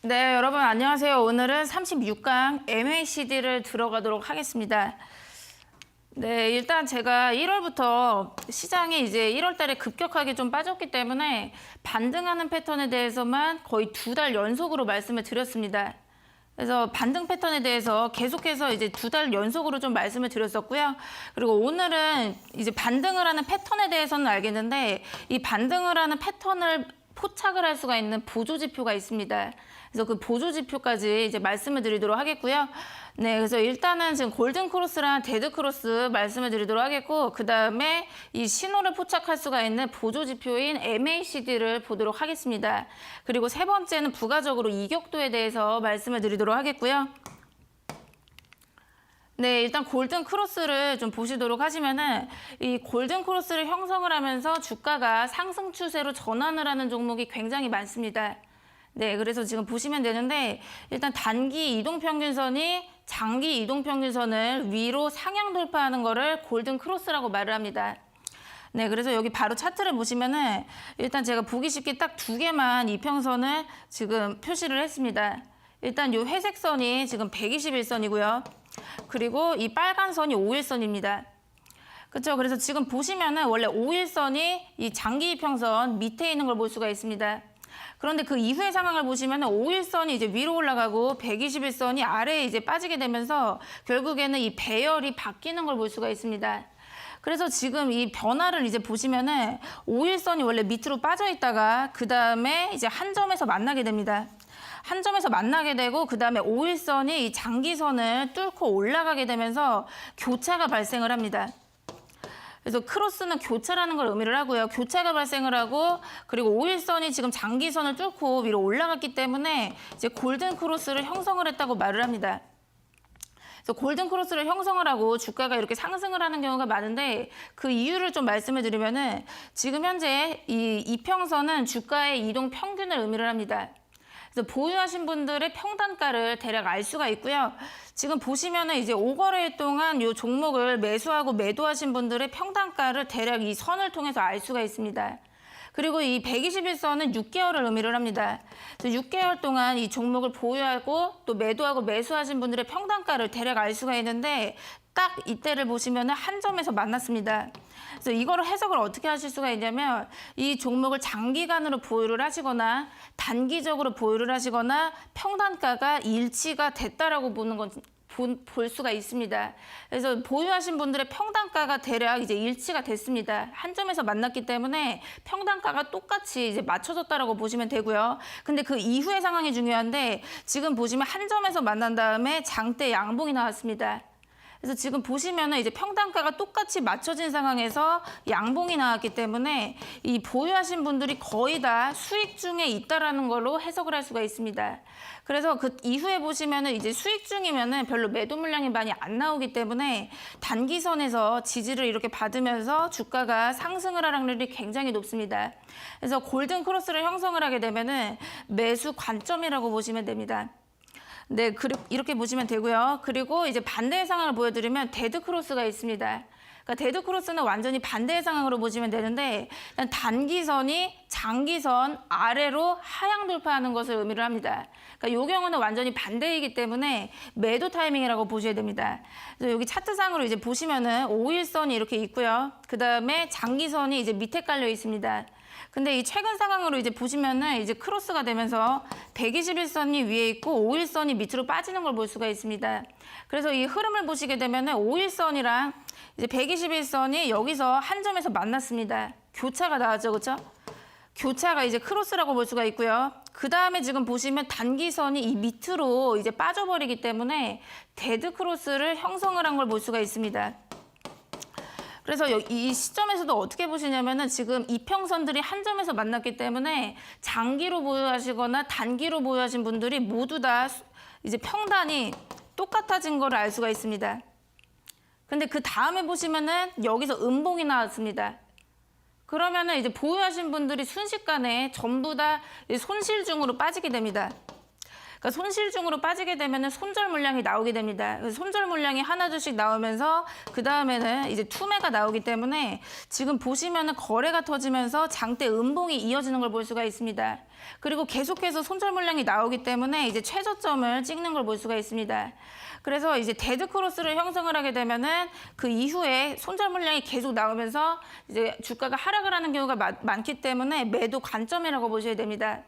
네, 여러분 안녕하세요. 오늘은 36강 MACD를 들어가도록 하겠습니다. 네, 일단 제가 1월부터 시장이 이제 1월 달에 급격하게 좀 빠졌기 때문에 반등하는 패턴에 대해서만 거의 2달 연속으로 말씀을 드렸습니다. 그래서 반등 패턴에 대해서 계속해서 이제 2달 연속으로 좀 말씀을 드렸었고요. 그리고 오늘은 이제 반등을 하는 패턴에 대해서는 알겠는데 이 반등을 하는 패턴을 포착을 할 수가 있는 보조지표가 있습니다. 그래서 그 보조지표까지 이제 말씀을 드리도록 하겠고요. 네, 그래서 일단은 지금 골든크로스랑 데드크로스 말씀을 드리도록 하겠고, 그 다음에 이 신호를 포착할 수가 있는 보조지표인 MACD를 보도록 하겠습니다. 그리고 세 번째는 부가적으로 이격도에 대해서 말씀을 드리도록 하겠고요. 네, 일단 골든 크로스를 좀 보시도록 하시면은 이 골든 크로스를 형성을 하면서 주가가 상승 추세로 전환을 하는 종목이 굉장히 많습니다. 네, 그래서 지금 보시면 되는데 일단 단기 이동평균선이 장기 이동평균선을 위로 상향 돌파하는 거를 골든 크로스라고 말을 합니다. 네, 그래서 여기 바로 차트를 보시면은 일단 제가 보기 쉽게 딱 2개만 이평선을 지금 표시를 했습니다. 일단 이 회색 선이 지금 121선이고요. 그리고 이 빨간 선이 5일선입니다. 그렇죠? 그래서 지금 보시면은 원래 5일선이 이 장기 이평선 밑에 있는 걸 볼 수가 있습니다. 그런데 그 이후의 상황을 보시면은 5일선이 이제 위로 올라가고 121선이 아래에 이제 빠지게 되면서 결국에는 이 배열이 바뀌는 걸 볼 수가 있습니다. 그래서 지금 이 변화를 이제 보시면은 5일선이 원래 밑으로 빠져 있다가 그 다음에 이제 한 점에서 만나게 됩니다. 한 점에서 만나게 되고 그 다음에 5일선이 이 장기선을 뚫고 올라가게 되면서 교차가 발생을 합니다. 그래서 크로스는 교차라는 걸 의미를 하고요. 교차가 발생을 하고 그리고 5일선이 지금 장기선을 뚫고 위로 올라갔기 때문에 이제 골든 크로스를 형성을 했다고 말을 합니다. 그래서 골든 크로스를 형성을 하고 주가가 이렇게 상승을 하는 경우가 많은데 그 이유를 좀 말씀을 드리면은 지금 현재 이 이평선은 주가의 이동 평균을 의미를 합니다. 그래서 보유하신 분들의 평단가를 대략 알 수가 있고요. 지금 보시면은 이제 5거래일 동안 이 종목을 매수하고 매도하신 분들의 평단가를 대략 이 선을 통해서 알 수가 있습니다. 그리고 이 121선은 6개월을 의미를 합니다. 그래서 6개월 동안 이 종목을 보유하고 또 매도하고 매수하신 분들의 평단가를 대략 알 수가 있는데 딱 이때를 보시면은 한 점에서 만났습니다. 그래서 이거를 해석을 어떻게 하실 수가 있냐면 이 종목을 장기간으로 보유를 하시거나 단기적으로 보유를 하시거나 평단가가 일치가 됐다라고 볼 수가 있습니다. 그래서 보유하신 분들의 평단가가 대략 이제 일치가 됐습니다. 한 점에서 만났기 때문에 평단가가 똑같이 이제 맞춰졌다라고 보시면 되고요. 근데 그 이후의 상황이 중요한데 지금 보시면 한 점에서 만난 다음에 장대 양봉이 나왔습니다. 그래서 지금 보시면은 이제 평단가가 똑같이 맞춰진 상황에서 양봉이 나왔기 때문에 이 보유하신 분들이 거의 다 수익 중에 있다라는 걸로 해석을 할 수가 있습니다. 그래서 그 이후에 보시면은 이제 수익 중이면은 별로 매도 물량이 많이 안 나오기 때문에 단기선에서 지지를 이렇게 받으면서 주가가 상승을 할 확률이 굉장히 높습니다. 그래서 골든 크로스를 형성을 하게 되면은 매수 관점이라고 보시면 됩니다. 네, 이렇게 보시면 되고요. 그리고 이제 반대의 상황을 보여드리면 데드크로스가 있습니다. 그러니까 데드크로스는 완전히 반대의 상황으로 보시면 되는데 일단 단기선이 장기선 아래로 하향 돌파하는 것을 의미를 합니다. 그러니까 이 경우는 완전히 반대이기 때문에 매도 타이밍이라고 보셔야 됩니다. 그래서 여기 차트상으로 이제 보시면은 5일선이 이렇게 있고요. 그 다음에 장기선이 이제 밑에 깔려 있습니다. 근데 이 최근 상황으로 이제 보시면은 이제 크로스가 되면서 121선이 위에 있고 5일선이 밑으로 빠지는 걸 볼 수가 있습니다. 그래서 이 흐름을 보시게 되면은 5일선이랑 이제 121선이 여기서 한 점에서 만났습니다. 교차가 나왔죠, 그렇죠? 교차가 이제 크로스라고 볼 수가 있고요. 그 다음에 지금 보시면 단기선이 이 밑으로 이제 빠져버리기 때문에 데드 크로스를 형성을 한 걸 볼 수가 있습니다. 그래서 이 시점에서도 어떻게 보시냐면은 지금 이평선들이 한 점에서 만났기 때문에 장기로 보유하시거나 단기로 보유하신 분들이 모두 다 이제 평단이 똑같아진 걸 알 수가 있습니다. 근데 그 다음에 보시면은 여기서 음봉이 나왔습니다. 그러면은 이제 보유하신 분들이 순식간에 전부 다 손실 중으로 빠지게 됩니다. 그러니까 손실중으로 빠지게 되면은 손절 물량이 나오게 됩니다. 그래서 손절 물량이 하나둘씩 나오면서 그 다음에는 이제 투매가 나오기 때문에 지금 보시면은 거래가 터지면서 장대 음봉이 이어지는 걸 볼 수가 있습니다. 그리고 계속해서 손절 물량이 나오기 때문에 이제 최저점을 찍는 걸 볼 수가 있습니다. 그래서 이제 데드 크로스를 형성을 하게 되면은 그 이후에 손절 물량이 계속 나오면서 이제 주가가 하락을 하는 경우가 많기 때문에 매도 관점이라고 보셔야 됩니다.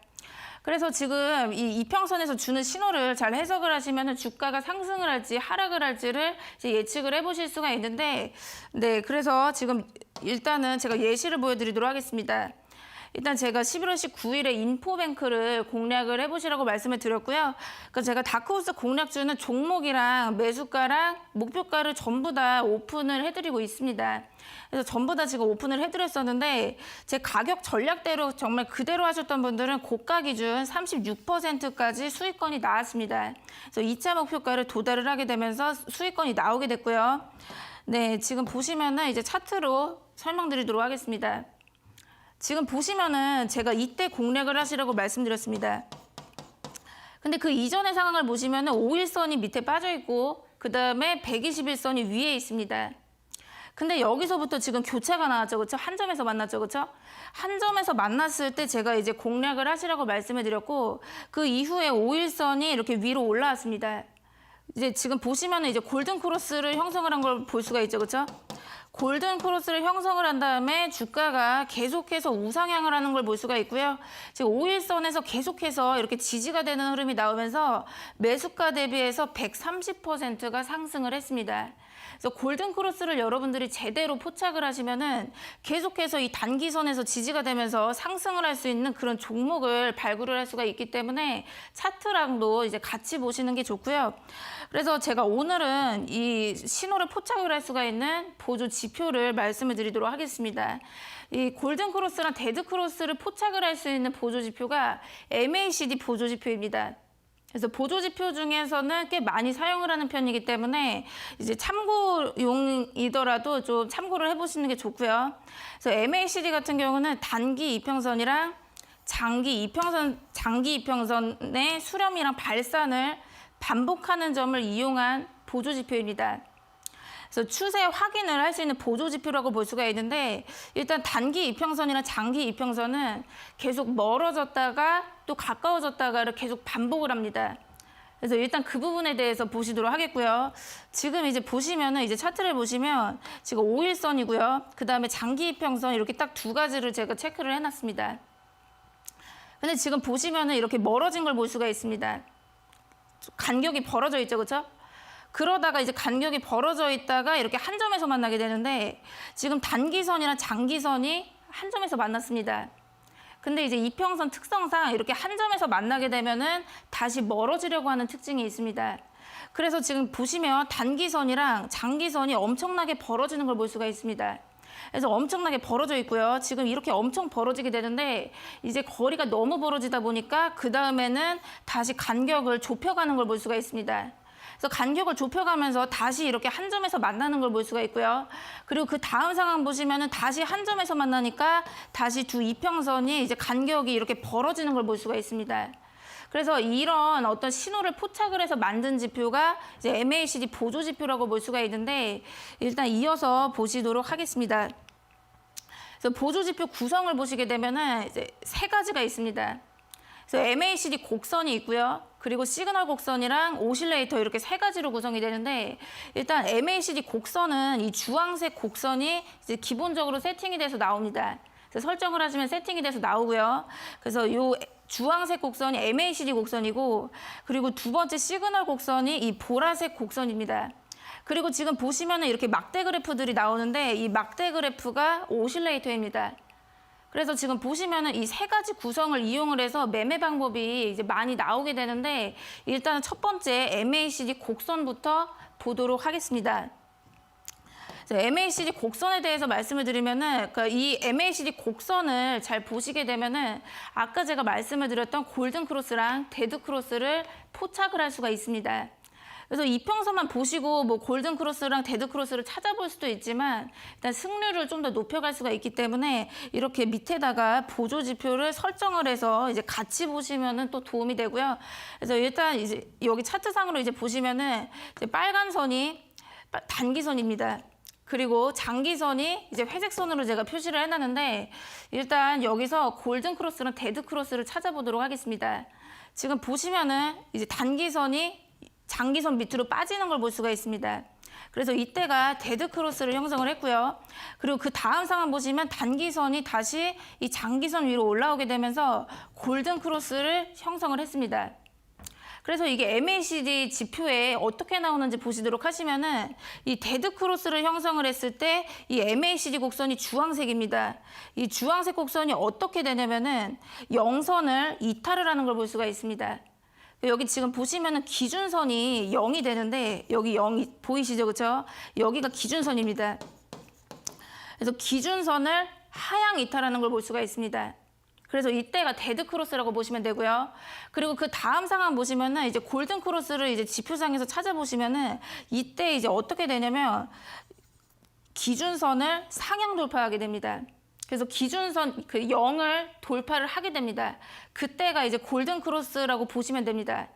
그래서 지금 이 이평선에서 주는 신호를 잘 해석을 하시면은 주가가 상승을 할지 하락을 할지를 이제 예측을 해보실 수가 있는데, 네, 그래서 지금 일단은 제가 예시를 보여드리도록 하겠습니다. 일단 제가 11월 19일에 인포뱅크를 공략을 해보시라고 말씀을 드렸고요. 그러니까 제가 다크호스 공략주는 종목이랑 매수가랑 목표가를 전부 다 오픈을 해드리고 있습니다. 그래서 전부 다 지금 오픈을 해드렸었는데 제 가격 전략대로 정말 그대로 하셨던 분들은 고가 기준 36%까지 수익권이 나왔습니다. 그래서 2차 목표가를 도달을 하게 되면서 수익권이 나오게 됐고요. 네, 지금 보시면은 이제 차트로 설명드리도록 하겠습니다. 지금 보시면은 제가 이때 공략을 하시라고 말씀드렸습니다. 근데 그 이전의 상황을 보시면은 5일선이 밑에 빠져 있고 그 다음에 121선이 위에 있습니다. 근데 여기서부터 지금 교차가 나왔죠, 그렇죠? 한 점에서 만났죠, 그렇죠? 한 점에서 만났을 때 제가 이제 공략을 하시라고 말씀을 드렸고 그 이후에 5일선이 이렇게 위로 올라왔습니다. 이제 지금 보시면은 이제 골든 크로스를 형성을 한 걸 볼 수가 있죠, 그렇죠? 골든 크로스를 형성을 한 다음에 주가가 계속해서 우상향을 하는 걸 볼 수가 있고요. 지금 5일선에서 계속해서 이렇게 지지가 되는 흐름이 나오면서 매수가 대비해서 130%가 상승을 했습니다. 그래서 골든 크로스를 여러분들이 제대로 포착을 하시면은 계속해서 이 단기선에서 지지가 되면서 상승을 할 수 있는 그런 종목을 발굴을 할 수가 있기 때문에 차트랑도 이제 같이 보시는 게 좋고요. 그래서 제가 오늘은 이 신호를 포착을 할 수가 있는 보조 지표를 말씀을 드리도록 하겠습니다. 이 골든 크로스랑 데드 크로스를 포착을 할 수 있는 보조 지표가 MACD 보조 지표입니다. 그래서 보조 지표 중에서는 꽤 많이 사용을 하는 편이기 때문에 이제 참고용이더라도 좀 참고를 해보시는 게 좋고요. 그래서 MACD 같은 경우는 단기 이평선이랑 장기 이평선의 수렴이랑 발산을 반복하는 점을 이용한 보조 지표입니다. 그래서 추세 확인을 할 수 있는 보조 지표라고 볼 수가 있는데 일단 단기 이평선이나 장기 이평선은 계속 멀어졌다가 또 가까워졌다가를 계속 반복을 합니다. 그래서 일단 그 부분에 대해서 보시도록 하겠고요. 지금 이제 보시면은 이제 차트를 보시면 지금 5일선이고요. 그 다음에 장기 이평선 이렇게 딱 두 가지를 제가 체크를 해놨습니다. 근데 지금 보시면은 이렇게 멀어진 걸 볼 수가 있습니다. 간격이 벌어져 있죠, 그렇죠? 그러다가 이제 간격이 벌어져 있다가 이렇게 한 점에서 만나게 되는데 지금 단기선이랑 장기선이 한 점에서 만났습니다. 근데 이제 이평선 특성상 이렇게 한 점에서 만나게 되면은 다시 멀어지려고 하는 특징이 있습니다. 그래서 지금 보시면 단기선이랑 장기선이 엄청나게 벌어지는 걸 볼 수가 있습니다. 그래서 엄청나게 벌어져 있고요. 지금 이렇게 엄청 벌어지게 되는데 이제 거리가 너무 벌어지다 보니까 그 다음에는 다시 간격을 좁혀가는 걸 볼 수가 있습니다. 그래서 간격을 좁혀가면서 다시 이렇게 한 점에서 만나는 걸 볼 수가 있고요. 그리고 그 다음 상황 보시면은 다시 한 점에서 만나니까 다시 두 이평선이 이제 간격이 이렇게 벌어지는 걸 볼 수가 있습니다. 그래서 이런 어떤 신호를 포착을 해서 만든 지표가 이제 MACD 보조 지표라고 볼 수가 있는데 일단 이어서 보시도록 하겠습니다. 그래서 보조 지표 구성을 보시게 되면은 이제 세 가지가 있습니다. 그래서 MACD 곡선이 있고요. 그리고 시그널 곡선이랑 오실레이터 이렇게 세 가지로 구성이 되는데 일단 MACD 곡선은 이 주황색 곡선이 이제 기본적으로 세팅이 돼서 나옵니다. 그래서 설정을 하시면 세팅이 돼서 나오고요. 그래서 이 주황색 곡선이 MACD 곡선이고 그리고 두 번째 시그널 곡선이 이 보라색 곡선입니다. 그리고 지금 보시면은 이렇게 막대 그래프들이 나오는데 이 막대 그래프가 오실레이터입니다. 그래서 지금 보시면은 이 세 가지 구성을 이용을 해서 매매 방법이 이제 많이 나오게 되는데 일단은 첫 번째 MACD 곡선부터 보도록 하겠습니다. MACD 곡선에 대해서 말씀을 드리면은 이 MACD 곡선을 잘 보시게 되면은 아까 제가 말씀을 드렸던 골든 크로스랑 데드 크로스를 포착을 할 수가 있습니다. 그래서 이평선만 보시고 뭐 골든 크로스랑 데드 크로스를 찾아볼 수도 있지만 일단 승률을 좀 더 높여갈 수가 있기 때문에 이렇게 밑에다가 보조 지표를 설정을 해서 이제 같이 보시면은 또 도움이 되고요. 그래서 일단 이제 여기 차트상으로 이제 보시면은 이제 빨간 선이 단기선입니다. 그리고 장기선이 이제 회색 선으로 제가 표시를 해놨는데 일단 여기서 골든 크로스랑 데드 크로스를 찾아보도록 하겠습니다. 지금 보시면은 이제 단기선이 장기선 밑으로 빠지는 걸 볼 수가 있습니다. 그래서 이때가 데드 크로스를 형성을 했고요. 그리고 그 다음 상황 보시면 단기선이 다시 이 장기선 위로 올라오게 되면서 골든 크로스를 형성을 했습니다. 그래서 이게 MACD 지표에 어떻게 나오는지 보시도록 하시면은 이 데드 크로스를 형성을 했을 때 이 MACD 곡선이 주황색입니다. 이 주황색 곡선이 어떻게 되냐면은 영선을 이탈을 하는 걸 볼 수가 있습니다. 여기 지금 보시면은 기준선이 0이 되는데 여기 0이 보이시죠? 그렇죠? 여기가 기준선입니다. 그래서 기준선을 하향 이탈하는 걸 볼 수가 있습니다. 그래서 이때가 데드 크로스라고 보시면 되고요. 그리고 그 다음 상황 보시면은 이제 골든 크로스를 이제 지표상에서 찾아보시면은 이때 이제 어떻게 되냐면 기준선을 상향 돌파하게 됩니다. 그래서 기준선 그 0을 돌파를 하게 됩니다. 그때가 이제 골든 크로스라고 보시면 됩니다.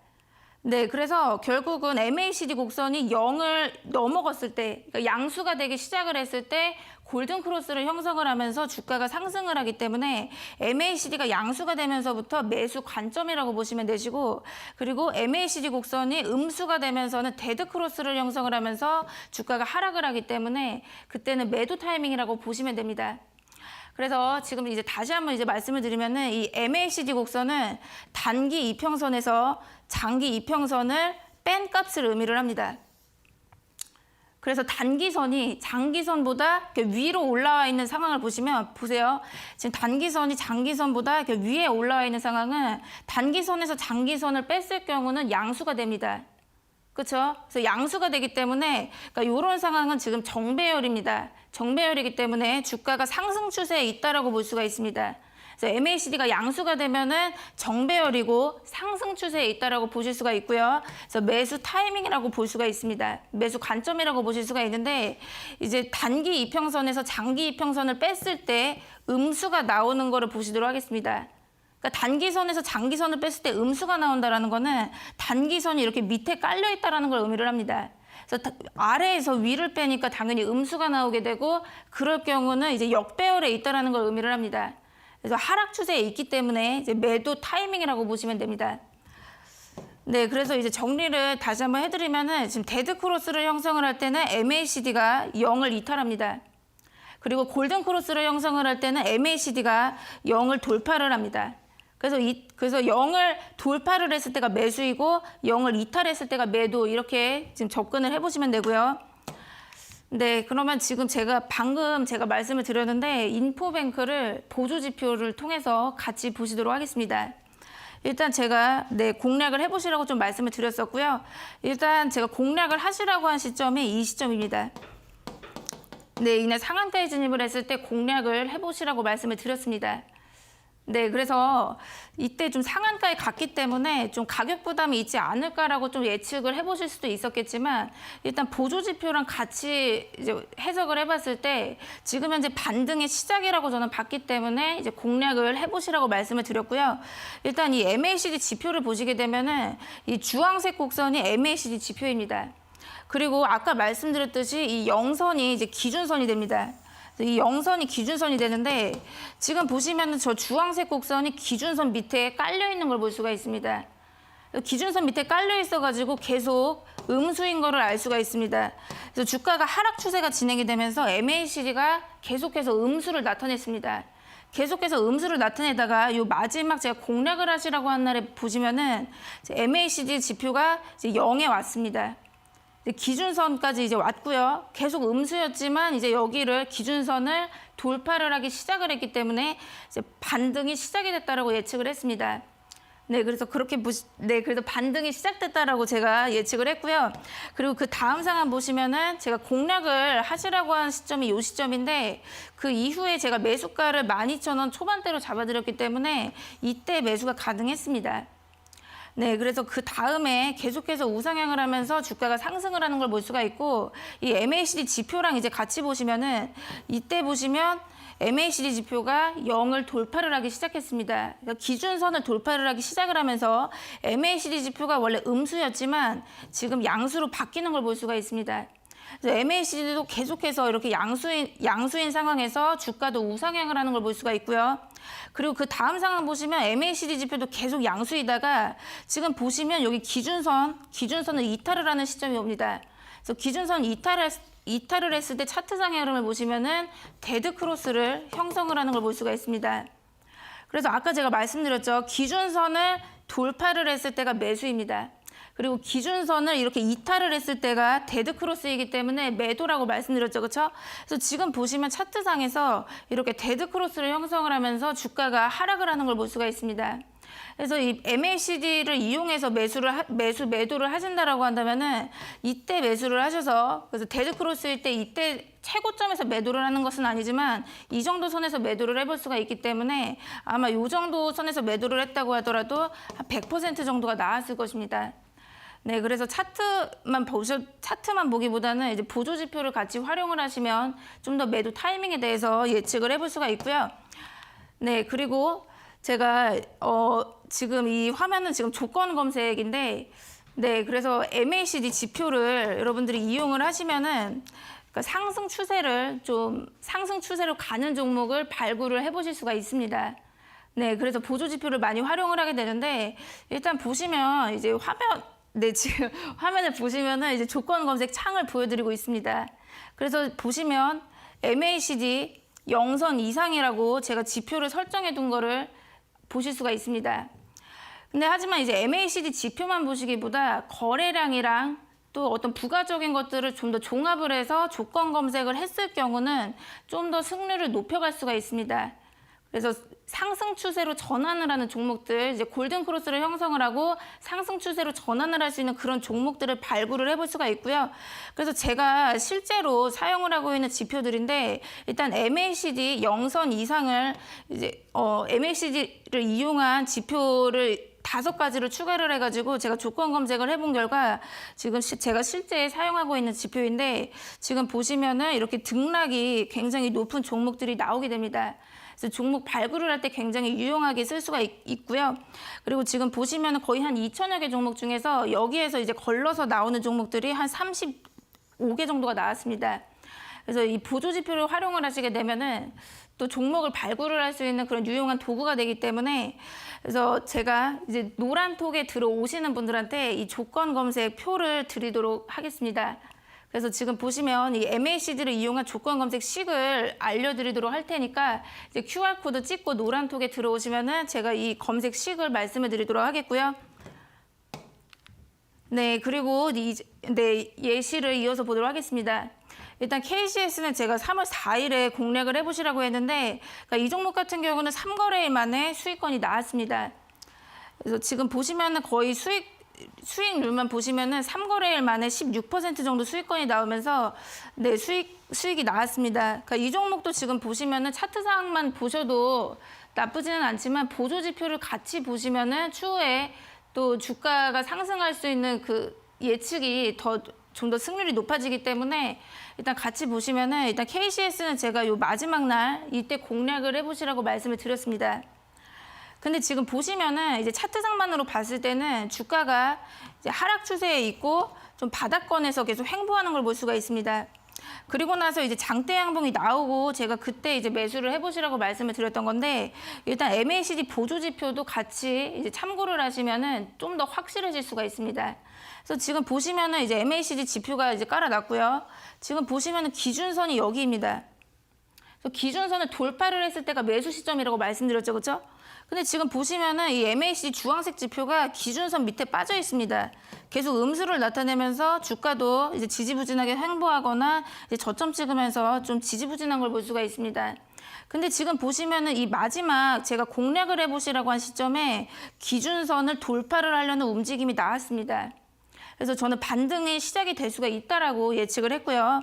네, 그래서 결국은 MACD 곡선이 0을 넘어갔을 때, 그러니까 양수가 되기 시작을 했을 때 골든 크로스를 형성을 하면서 주가가 상승을 하기 때문에 MACD가 양수가 되면서부터 매수 관점이라고 보시면 되시고, 그리고 MACD 곡선이 음수가 되면서는 데드 크로스를 형성을 하면서 주가가 하락을 하기 때문에 그때는 매도 타이밍이라고 보시면 됩니다. 그래서 지금 이제 다시 한번 이제 말씀을 드리면은 이 MACD 곡선은 단기 이평선에서 장기 이평선을 뺀 값을 의미를 합니다. 그래서 단기선이 장기선보다 이렇게 위로 올라와 있는 상황을 보시면 보세요. 지금 단기선이 장기선보다 이렇게 위에 올라와 있는 상황은 단기선에서 장기선을 뺐을 경우는 양수가 됩니다. 그렇죠? 그래서 양수가 되기 때문에 그러니까 이런 상황은 지금 정배열입니다. 정배열이기 때문에 주가가 상승 추세에 있다라고 볼 수가 있습니다. 그래서 MACD가 양수가 되면은 정배열이고 상승 추세에 있다라고 보실 수가 있고요. 그래서 매수 타이밍이라고 볼 수가 있습니다. 매수 관점이라고 보실 수가 있는데 이제 단기 이평선에서 장기 이평선을 뺐을 때 음수가 나오는 거를 보시도록 하겠습니다. 그러니까 단기선에서 장기선을 뺐을 때 음수가 나온다라는 거는 단기선이 이렇게 밑에 깔려 있다라는 걸 의미를 합니다. 그래서 아래에서 위를 빼니까 당연히 음수가 나오게 되고 그럴 경우는 이제 역배열에 있다라는 걸 의미를 합니다. 그래서 하락 추세에 있기 때문에 이제 매도 타이밍이라고 보시면 됩니다. 네, 그래서 이제 정리를 다시 한번 해드리면은 지금 데드 크로스를 형성을 할 때는 MACD가 0을 이탈합니다. 그리고 골든 크로스를 형성을 할 때는 MACD가 0을 돌파를 합니다. 그래서 0을 돌파를 했을 때가 매수이고 0을 이탈했을 때가 매도 이렇게 지금 접근을 해보시면 되고요. 네, 그러면 지금 방금 제가 말씀을 드렸는데 인포뱅크를 보조지표를 통해서 같이 보시도록 하겠습니다. 일단 제가 공략을 해보시라고 좀 말씀을 드렸었고요. 일단 제가 공략을 하시라고 한 시점이 이 시점입니다. 네, 이날 상한가에 진입을 했을 때 공략을 해보시라고 말씀을 드렸습니다. 네, 그래서 이때 좀 상한가에 갔기 때문에 좀 가격 부담이 있지 않을까라고 좀 예측을 해보실 수도 있었겠지만 일단 보조지표랑 같이 이제 해석을 해봤을 때 지금 현재 반등의 시작이라고 저는 봤기 때문에 이제 공략을 해보시라고 말씀을 드렸고요. 일단 이 MACD 지표를 보시게 되면은 이 주황색 곡선이 MACD 지표입니다. 그리고 아까 말씀드렸듯이 이 영선이 이제 기준선이 됩니다. 이 영선이 기준선이 되는데 지금 보시면은 저 주황색 곡선이 기준선 밑에 깔려 있는 걸 볼 수가 있습니다. 기준선 밑에 깔려 있어가지고 계속 음수인 거를 알 수가 있습니다. 그래서 주가가 하락 추세가 진행이 되면서 MACD가 계속해서 음수를 나타냈습니다. 계속해서 음수를 나타내다가 요 마지막 제가 공략을 하시라고 한 날에 보시면은 MACD 지표가 이제 0에 왔습니다. 기준선까지 이제 왔고요. 계속 음수였지만 이제 여기를 기준선을 돌파를 하기 시작을 했기 때문에 이제 반등이 시작이 됐다라고 예측을 했습니다. 네, 그래서 그래도 반등이 시작됐다라고 제가 예측을 했고요. 그리고 그 다음 상황 보시면은 제가 공략을 하시라고 한 시점이 이 시점인데 그 이후에 제가 매수가를 12,000원 초반대로 잡아드렸기 때문에 이때 매수가 가능했습니다. 네, 그래서 그 다음에 계속해서 우상향을 하면서 주가가 상승을 하는 걸 볼 수가 있고, 이 MACD 지표랑 이제 같이 보시면은 이때 보시면 MACD 지표가 0을 돌파를 하기 시작했습니다. 그러니까 기준선을 돌파를 하기 시작을 하면서 MACD 지표가 원래 음수였지만 지금 양수로 바뀌는 걸 볼 수가 있습니다. 그래서 MACD도 계속해서 이렇게 양수인 상황에서 주가도 우상향을 하는 걸 볼 수가 있고요. 그리고 그 다음 상황 보시면 MACD 지표도 계속 양수이다가 지금 보시면 여기 기준선을 이탈을 하는 시점이 옵니다. 그래서 기준선 이탈을 했을 때 차트상의 흐름을 보시면은 데드 크로스를 형성을 하는 걸 볼 수가 있습니다. 그래서 아까 제가 말씀드렸죠. 기준선을 돌파를 했을 때가 매수입니다. 그리고 기준선을 이렇게 이탈을 했을 때가 데드 크로스이기 때문에 매도라고 말씀드렸죠. 그렇죠? 그래서 지금 보시면 차트상에서 이렇게 데드 크로스를 형성을 하면서 주가가 하락을 하는 걸 볼 수가 있습니다. 그래서 이 MACD를 이용해서 매도를 하신다라고 한다면은 이때 매수를 하셔서, 그래서 데드 크로스일 때 이때 최고점에서 매도를 하는 것은 아니지만 이 정도 선에서 매도를 해볼 수가 있기 때문에 아마 이 정도 선에서 매도를 했다고 하더라도 한 100% 정도가 나왔을 것입니다. 네, 그래서 차트만 보기보다는 이제 보조 지표를 같이 활용을 하시면 좀 더 매도 타이밍에 대해서 예측을 해볼 수가 있고요. 네, 그리고 제가 지금 이 화면은 지금 조건 검색인데, 네, 그래서 MACD 지표를 여러분들이 이용을 하시면은 그러니까 상승 추세로 가는 종목을 발굴을 해보실 수가 있습니다. 네, 그래서 보조 지표를 많이 활용을 하게 되는데, 일단 보시면 이제 지금 화면을 보시면은 이제 조건 검색 창을 보여드리고 있습니다. 그래서 보시면 MACD 0선 이상이라고 제가 지표를 설정해 둔 거를 보실 수가 있습니다. 근데 하지만 이제 MACD 지표만 보시기보다 거래량이랑 또 어떤 부가적인 것들을 좀 더 종합을 해서 조건 검색을 했을 경우는 좀 더 승률을 높여갈 수가 있습니다. 그래서 상승 추세로 전환을 하는 종목들, 이제 골든 크로스를 형성을 하고 상승 추세로 전환을 할 수 있는 그런 종목들을 발굴을 해볼 수가 있고요. 그래서 제가 실제로 사용을 하고 있는 지표들인데, 일단 MACD 0선 이상을 이제 MACD를 이용한 지표를 5가지를 추가를 해가지고 제가 조건 검색을 해본 결과 지금 제가 실제 사용하고 있는 지표인데, 지금 보시면은 이렇게 등락이 굉장히 높은 종목들이 나오게 됩니다. 그래서 종목 발굴을 할 때 굉장히 유용하게 쓸 수가 있고요. 그리고 지금 보시면 거의 한 2천여 개 종목 중에서 여기에서 이제 걸러서 나오는 종목들이 한 35개 정도가 나왔습니다. 그래서 이 보조 지표를 활용을 하시게 되면은 또 종목을 발굴을 할 수 있는 그런 유용한 도구가 되기 때문에, 그래서 제가 이제 노란톡에 들어오시는 분들한테 이 조건 검색 표를 드리도록 하겠습니다. 그래서 지금 보시면 이 MACD를 이용한 조건 검색식을 알려드리도록 할 테니까 이제 QR코드 찍고 노란톡에 들어오시면은 제가 이 검색식을 말씀을 드리도록 하겠고요. 네, 그리고 예시를 이어서 보도록 하겠습니다. 일단 KCS는 제가 3월 4일에 공략을 해보시라고 했는데, 그러니까 이 종목 같은 경우는 3거래일 만에 수익권이 나왔습니다. 그래서 지금 보시면은 거의 수익률만 보시면은 3거래일 만에 16% 정도 수익권이 나오면서 네, 수익이 나왔습니다. 그러니까 이 종목도 지금 보시면은 차트상만 보셔도 나쁘지는 않지만 보조 지표를 같이 보시면은 추후에 또 주가가 상승할 수 있는 그 예측이 좀 더 승률이 높아지기 때문에 일단 같이 보시면은, 일단 KCS는 제가 요 마지막 날 이때 공략을 해보시라고 말씀을 드렸습니다. 근데 지금 보시면은 이제 차트상만으로 봤을 때는 주가가 이제 하락 추세에 있고 좀 바닥권에서 계속 횡보하는 걸 볼 수가 있습니다. 그리고 나서 이제 장대 양봉이 나오고 제가 그때 이제 매수를 해보시라고 말씀을 드렸던 건데, 일단 MACD 보조 지표도 같이 이제 참고를 하시면은 좀 더 확실해질 수가 있습니다. 그래서 지금 보시면은 이제 MACD 지표가 이제 깔아놨고요. 지금 보시면은 기준선이 여기입니다. 그래서 기준선을 돌파를 했을 때가 매수 시점이라고 말씀드렸죠, 그렇죠? 근데 지금 보시면은 이 MACD 주황색 지표가 기준선 밑에 빠져 있습니다. 계속 음수를 나타내면서 주가도 이제 지지부진하게 횡보하거나 이제 저점 찍으면서 좀 지지부진한 걸 볼 수가 있습니다. 근데 지금 보시면은 이 마지막 제가 공략을 해보시라고 한 시점에 기준선을 돌파를 하려는 움직임이 나왔습니다. 그래서 저는 반등의 시작이 될 수가 있다라고 예측을 했고요.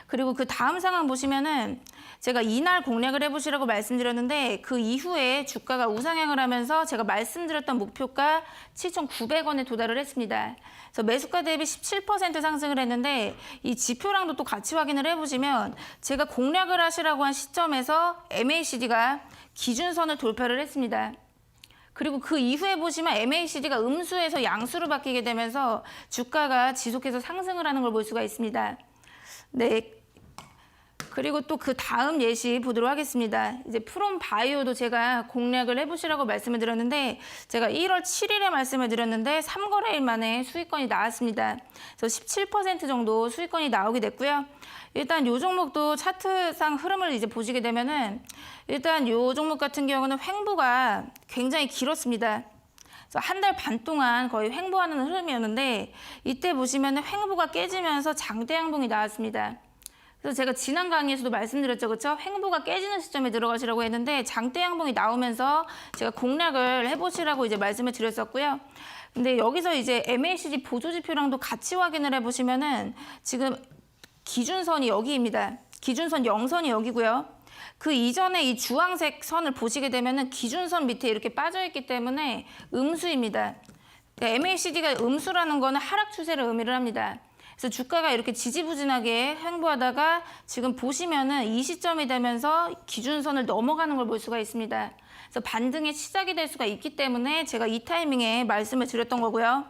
그리고 그 다음 상황 보시면은 제가 이날 공략을 해보시라고 말씀드렸는데 그 이후에 주가가 우상향을 하면서 제가 말씀드렸던 목표가 7,900원에 도달을 했습니다. 그래서 매수가 대비 17% 상승을 했는데 이 지표랑도 또 같이 확인을 해보시면 제가 공략을 하시라고 한 시점에서 MACD가 기준선을 돌파를 했습니다. 그리고 그 이후에 보시면 MACD가 음수에서 양수로 바뀌게 되면서 주가가 지속해서 상승을 하는 걸 볼 수가 있습니다. 네. 그리고 또 그 다음 예시 보도록 하겠습니다. 이제 프롬바이오도 제가 공략을 해보시라고 말씀을 드렸는데 제가 1월 7일에 말씀을 드렸는데 3거래일 만에 수익권이 나왔습니다. 그래서 17% 정도 수익권이 나오게 됐고요. 일단 이 종목도 차트상 흐름을 이제 보시게 되면은 일단 이 종목 같은 경우는 횡보가 굉장히 길었습니다. 그래서 한 달 반 동안 거의 횡보하는 흐름이었는데 이때 보시면은 횡보가 깨지면서 장대 양봉이 나왔습니다. 그래서 제가 지난 강의에서도 말씀드렸죠, 그렇죠? 횡보가 깨지는 시점에 들어가시라고 했는데 장대 양봉이 나오면서 제가 공략을 해보시라고 이제 말씀을 드렸었고요. 근데 여기서 이제 MACD 보조 지표랑도 같이 확인을 해보시면은 지금 기준선이 여기입니다. 기준선 0선이 여기고요. 그 이전에 이 주황색 선을 보시게 되면은 기준선 밑에 이렇게 빠져있기 때문에 음수입니다. 그러니까 MACD가 음수라는 거는 하락 추세를 의미를 합니다. 그래서 주가가 이렇게 지지부진하게 횡보하다가 지금 보시면은 이 시점이 되면서 기준선을 넘어가는 걸 볼 수가 있습니다. 그래서 반등의 시작이 될 수가 있기 때문에 제가 이 타이밍에 말씀을 드렸던 거고요.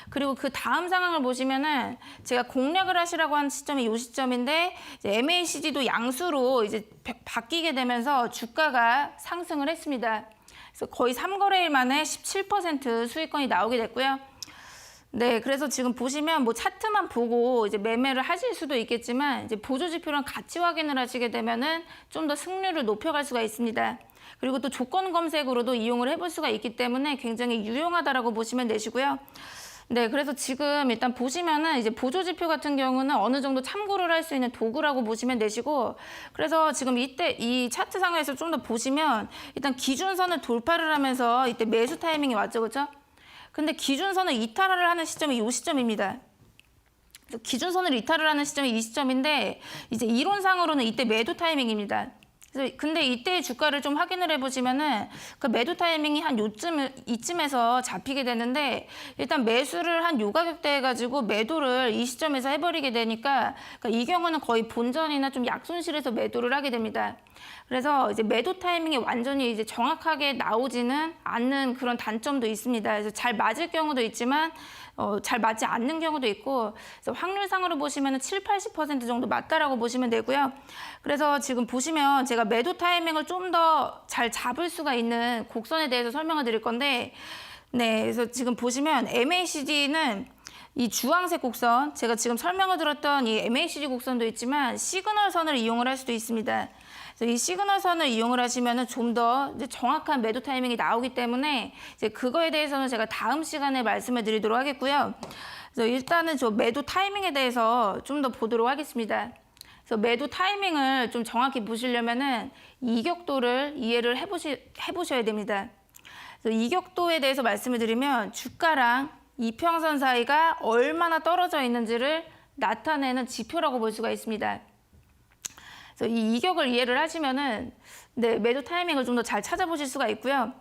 그리고 그 다음 상황을 보시면은 제가 공략을 하시라고 한 시점이 이 시점인데 이제 MACD도 양수로 이제 바뀌게 되면서 주가가 상승을 했습니다. 그래서 거의 3거래일 만에 17% 수익권이 나오게 됐고요. 네, 그래서 지금 보시면 뭐 차트만 보고 이제 매매를 하실 수도 있겠지만 이제 보조 지표랑 같이 확인을 하시게 되면은 좀 더 승률을 높여갈 수가 있습니다. 그리고 또 조건 검색으로도 이용을 해볼 수가 있기 때문에 굉장히 유용하다라고 보시면 되시고요. 네, 그래서 지금 일단 보시면은 이제 보조 지표 같은 경우는 어느 정도 참고를 할 수 있는 도구라고 보시면 되시고, 그래서 지금 이때 이 차트상에서 좀 더 보시면 일단 기준선을 돌파를 하면서 이때 매수 타이밍이 왔죠, 그렇죠? 근데 기준선을 이탈을 하는 시점이 이 시점입니다. 기준선을 이탈을 하는 시점이 이 시점인데 이제 이론상으로는 이때 매도 타이밍입니다. 그래서 근데 이때의 주가를 좀 확인을 해보시면은 그 매도 타이밍이 한 이쯤에서 잡히게 되는데 일단 매수를 한 요 가격대 해가지고 매도를 이 시점에서 해버리게 되니까 그러니까 이 경우는 거의 본전이나 좀 약손실에서 매도를 하게 됩니다. 그래서 이제 매도 타이밍이 완전히 이제 정확하게 나오지는 않는 그런 단점도 있습니다. 그래서 잘 맞을 경우도 있지만 잘 맞지 않는 경우도 있고, 그래서 확률상으로 보시면 70~80% 정도 맞다라고 보시면 되고요. 그래서 지금 보시면 제가 매도 타이밍을 좀 더 잘 잡을 수가 있는 곡선에 대해서 설명을 드릴 건데, 네, 그래서 지금 보시면 MACD는 이 주황색 곡선, 제가 지금 설명을 드렸던 이 MACD 곡선도 있지만 시그널 선을 이용을 할 수도 있습니다. 그래서 이 시그널 선을 이용을 하시면은 좀 더 정확한 매도 타이밍이 나오기 때문에 이제 그거에 대해서는 제가 다음 시간에 말씀을 드리도록 하겠고요. 그래서 일단은 저 매도 타이밍에 대해서 좀 더 보도록 하겠습니다. 그래서 매도 타이밍을 좀 정확히 보시려면은 이격도를 이해를 해보셔야 됩니다. 그래서 이격도에 대해서 말씀을 드리면 주가랑 이평선 사이가 얼마나 떨어져 있는지를 나타내는 지표라고 볼 수가 있습니다. 그래서 이 이격을 이해를 하시면은 네, 매도 타이밍을 좀 더 잘 찾아보실 수가 있고요.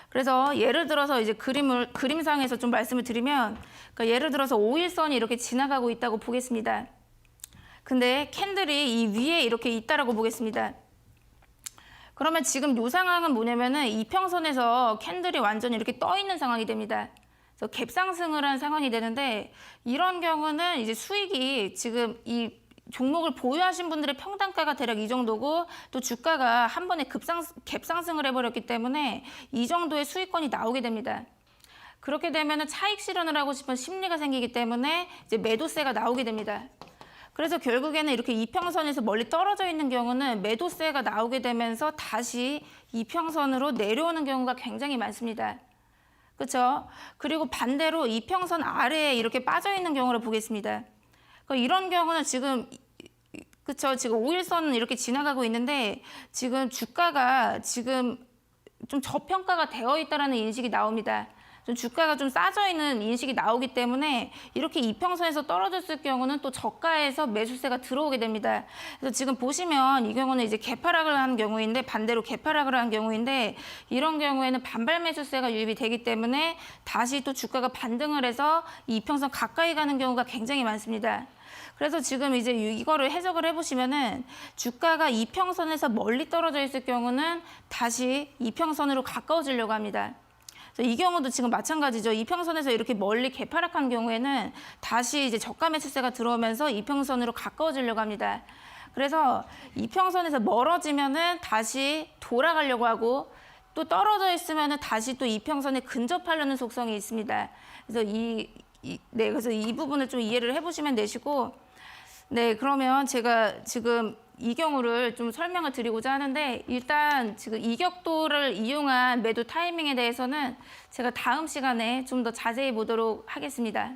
그래서 예를 들어서 이제 그림상에서 좀 말씀을 드리면, 그러니까 예를 들어서 5일선이 이렇게 지나가고 있다고 보겠습니다. 근데 캔들이 이 위에 이렇게 있다라고 보겠습니다. 그러면 지금 이 상황은 뭐냐면은 이평선에서 캔들이 완전히 이렇게 떠 있는 상황이 됩니다. 그래서 갭상승을 한 상황이 되는데 이런 경우는 이제 수익이 지금 이 종목을 보유하신 분들의 평단가가 대략 이 정도고 또 주가가 한 번에 갭상승을 해버렸기 때문에 이 정도의 수익권이 나오게 됩니다. 그렇게 되면 차익 실현을 하고 싶은 심리가 생기기 때문에 이제 매도세가 나오게 됩니다. 그래서 결국에는 이렇게 이평선에서 멀리 떨어져 있는 경우는 매도세가 나오게 되면서 다시 이평선으로 내려오는 경우가 굉장히 많습니다. 그렇죠? 그리고 반대로 이평선 아래에 이렇게 빠져 있는 경우를 보겠습니다. 이런 경우는 지금 그쵸, 지금 5일선은 이렇게 지나가고 있는데 지금 주가가 지금 좀 저평가가 되어 있다라는 인식이 나옵니다. 좀 주가가 좀 싸져 있는 인식이 나오기 때문에 이렇게 이평선에서 떨어졌을 경우는 또 저가에서 매수세가 들어오게 됩니다. 그래서 지금 보시면 이 경우는 이제 개파락을 한 경우인데 반대로 개파락을 한 경우인데 이런 경우에는 반발 매수세가 유입이 되기 때문에 다시 또 주가가 반등을 해서 이 이평선 가까이 가는 경우가 굉장히 많습니다. 그래서 지금 이제 이거를 해석을 해보시면은 주가가 이평선에서 멀리 떨어져 있을 경우는 다시 이평선으로 가까워지려고 합니다. 이 경우도 지금 마찬가지죠. 이평선에서 이렇게 멀리 개파락한 경우에는 다시 이제 저가 매수세가 들어오면서 이평선으로 가까워지려고 합니다. 그래서 이평선에서 멀어지면은 다시 돌아가려고 하고 또 떨어져 있으면은 다시 또 이평선에 근접하려는 속성이 있습니다. 그래서 그래서 이 부분을 좀 이해를 해보시면 되시고, 네, 그러면 제가 지금 이 경우를 좀 설명을 드리고자 하는데 일단 지금 이격도를 이용한 매도 타이밍에 대해서는 제가 다음 시간에 좀 더 자세히 보도록 하겠습니다.